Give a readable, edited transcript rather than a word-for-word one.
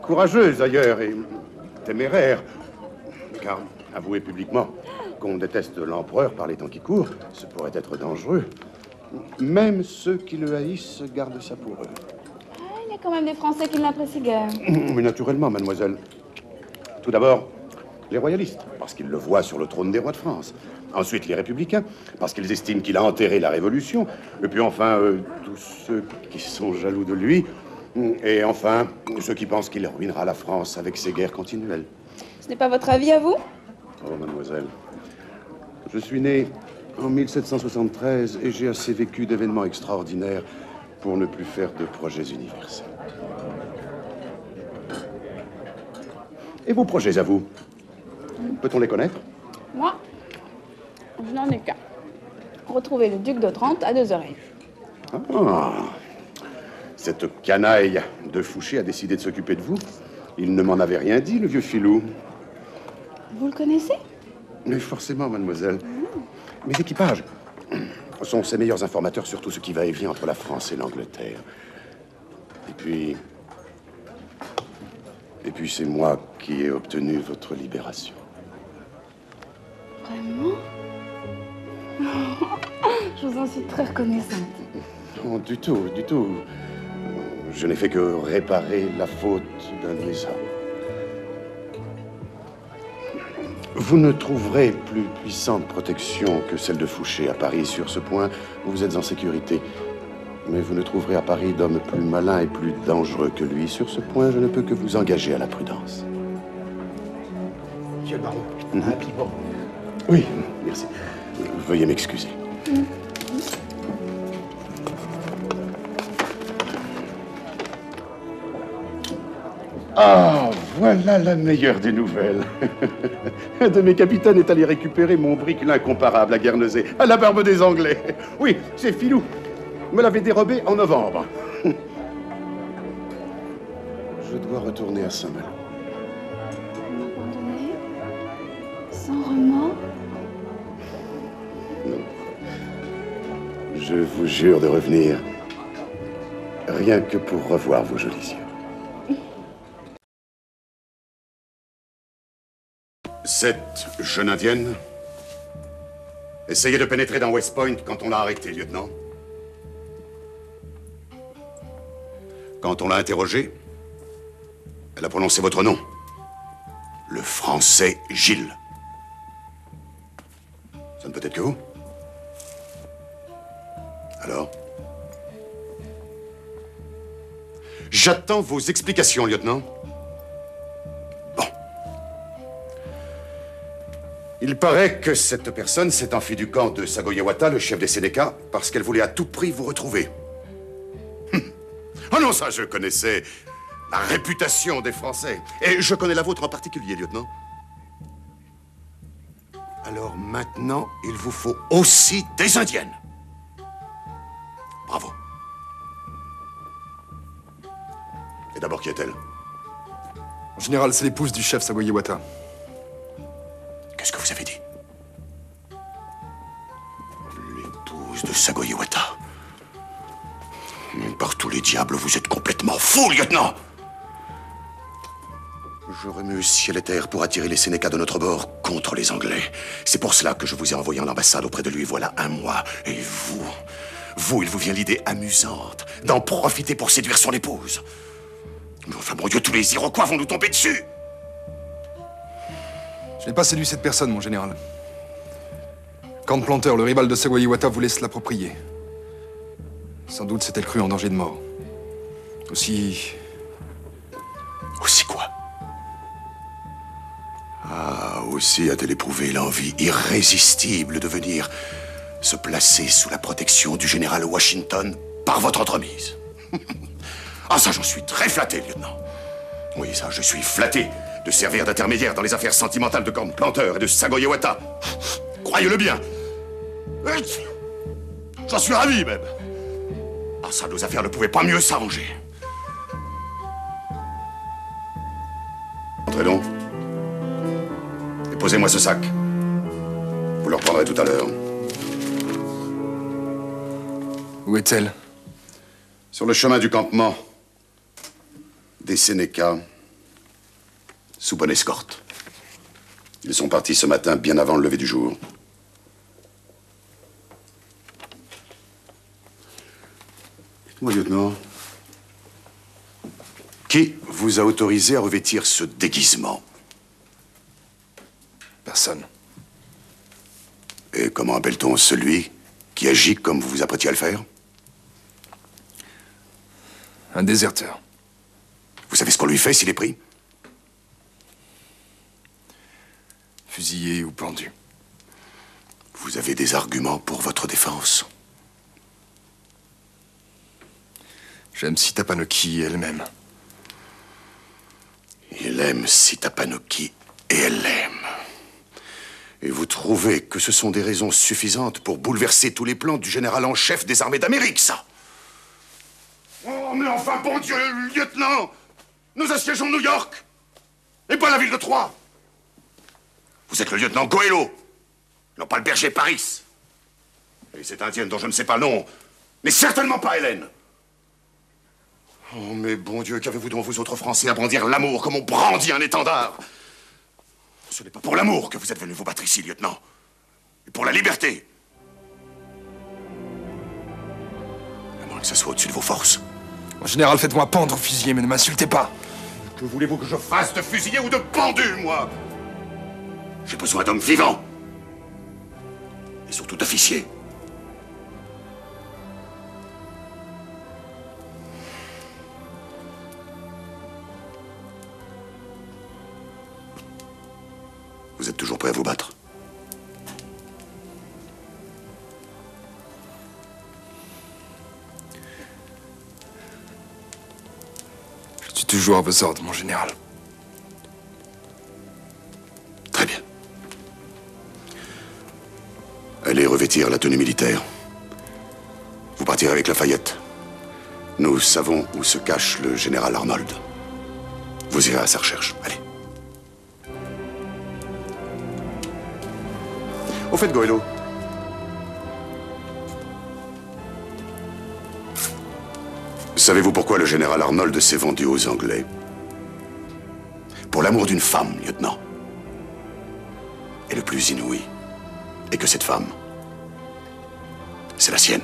Courageuse, d'ailleurs, et téméraire. Car, avouez publiquement qu'on déteste l'empereur par les temps qui courent, ce pourrait être dangereux. Même ceux qui le haïssent gardent ça pour eux. Ah, il y a quand même des Français qui ne l'apprécient guère. Mais naturellement, mademoiselle. Tout d'abord, les royalistes, parce qu'ils le voient sur le trône des rois de France. Ensuite, les républicains, parce qu'ils estiment qu'il a enterré la Révolution. Et puis enfin, tous ceux qui sont jaloux de lui. Et enfin, ceux qui pensent qu'il ruinera la France avec ses guerres continuelles. Ce n'est pas votre avis à vous? Oh, mademoiselle, je suis né en 1773 et j'ai assez vécu d'événements extraordinaires pour ne plus faire de projets universels. Et vos projets à vous? Peut-on les connaître? Moi, je n'en ai qu'un. Retrouver le duc d'Otrante à 2h01. Ah, cette canaille de Fouché a décidé de s'occuper de vous. Il ne m'en avait rien dit, le vieux filou. Vous le connaissez? Mais forcément, mademoiselle. Mes équipages sont ses meilleurs informateurs sur tout ce qui va et vient entre la France et l'Angleterre. Et puis c'est moi qui ai obtenu votre libération. Vraiment? Je vous en suis très reconnaissante. Non, du tout, du tout. Je n'ai fait que réparer la faute d'un de mes hommes. Vous ne trouverez plus puissante protection que celle de Fouché à Paris. Sur ce point, vous êtes en sécurité. Mais vous ne trouverez à Paris d'hommes plus malins et plus dangereux que lui. Sur ce point, je ne peux que vous engager à la prudence. Monsieur le baron, un piment. Oui, merci. Veuillez m'excuser. Ah, voilà la meilleure des nouvelles. Un de mes capitaines est allé récupérer mon brick l'incomparable à Guernesey, à la barbe des Anglais. Oui, c'est Filou. Me l'avait dérobé en novembre. Je dois retourner à Saint-Malo. Vous m'abandonnez? Sans remords? Non. Je vous jure de revenir. Rien que pour revoir vos jolis yeux. Cette jeune indienne essayait de pénétrer dans West Point quand on l'a arrêtée, lieutenant. Quand on l'a interrogée, elle a prononcé votre nom. Le français Gilles. Ça ne peut être que vous. Alors? J'attends vos explications, lieutenant. Bon. Il paraît que cette personne s'est enfuie du camp de Sagoyewata, le chef des Sénéca, parce qu'elle voulait à tout prix vous retrouver. Oh non, ça, je connaissais la réputation des Français. Et je connais la vôtre en particulier, lieutenant. Alors maintenant, il vous faut aussi des Indiennes. Bravo. Et d'abord, qui est-elle? En général, c'est l'épouse du chef Sagoyewata. Qu'est-ce que vous avez dit? L'épouse de Sagoyewata. Mais par tous les diables, vous êtes complètement fou, lieutenant! Je remue ciel et terre pour attirer les Sénécas de notre bord contre les Anglais. C'est pour cela que je vous ai envoyé en ambassade auprès de lui, voilà un mois. Et vous, il vous vient l'idée amusante d'en profiter pour séduire son épouse. Mais enfin, mon Dieu, tous les Iroquois vont nous tomber dessus! Je n'ai pas séduit cette personne, mon général. Camp Planteur, le rival de Sagoyewata, voulait se l'approprier. Sans doute s'est-elle crue en danger de mort. Aussi... Aussi quoi? Ah, aussi a-t-elle éprouvé l'envie irrésistible de venir se placer sous la protection du général Washington par votre entremise. Ah, ça, j'en suis très flatté, lieutenant. Oui, ça, je suis flatté de servir d'intermédiaire dans les affaires sentimentales de Camp Planteur et de Sagoyewata. Croyez-le bien. J'en suis ravi, même. Ah, ça, nos affaires ne pouvaient pas mieux s'arranger. Entrez donc. Et posez-moi ce sac. Vous le reprendrez tout à l'heure. Où est-elle? Sur le chemin du campement des Sénéca, sous bonne escorte. Ils sont partis ce matin bien avant le lever du jour. Dites-moi, lieutenant, qui vous a autorisé à revêtir ce déguisement? Personne. Et comment appelle-t-on celui qui agit comme vous vous apprêtiez à le faire? Un déserteur. Vous savez ce qu'on lui fait s'il est pris? Fusillé ou pendu. Vous avez des arguments pour votre défense? J'aime Sitapanoki elle-même. Il aime Sitapanoki et elle l'aime. Et vous trouvez que ce sont des raisons suffisantes pour bouleverser tous les plans du général en chef des armées d'Amérique, ça? Oh, mais enfin, bon Dieu, lieutenant! Nous assiégeons New York! Et pas la ville de Troyes! Vous êtes le lieutenant Goëlo, non pas le berger Paris. Et cette indienne dont je ne sais pas le nom n'est certainement pas Hélène. Oh, mais bon Dieu, qu'avez-vous donc, vous autres Français, à brandir l'amour comme on brandit un étendard? Ce n'est pas pour l'amour que vous êtes venu vous battre ici, lieutenant. Et pour la liberté. À moins que ça soit au-dessus de vos forces. Mon général, faites-moi pendre ou fusiller, mais ne m'insultez pas. Que voulez-vous que je fasse de fusillé ou de pendu, moi? J'ai besoin d'hommes vivants. Et surtout d'officiers. Vous êtes toujours prêt à vous battre? Je suis toujours à vos ordres, mon général. Très bien. Allez revêtir la tenue militaire. Vous partirez avec Lafayette. Nous savons où se cache le général Arnold. Vous irez à sa recherche. Allez. Au fait, Goëlo, savez-vous pourquoi le général Arnold s'est vendu aux Anglais? Pour l'amour d'une femme, lieutenant. Et le plus inouï est que cette femme, c'est la sienne.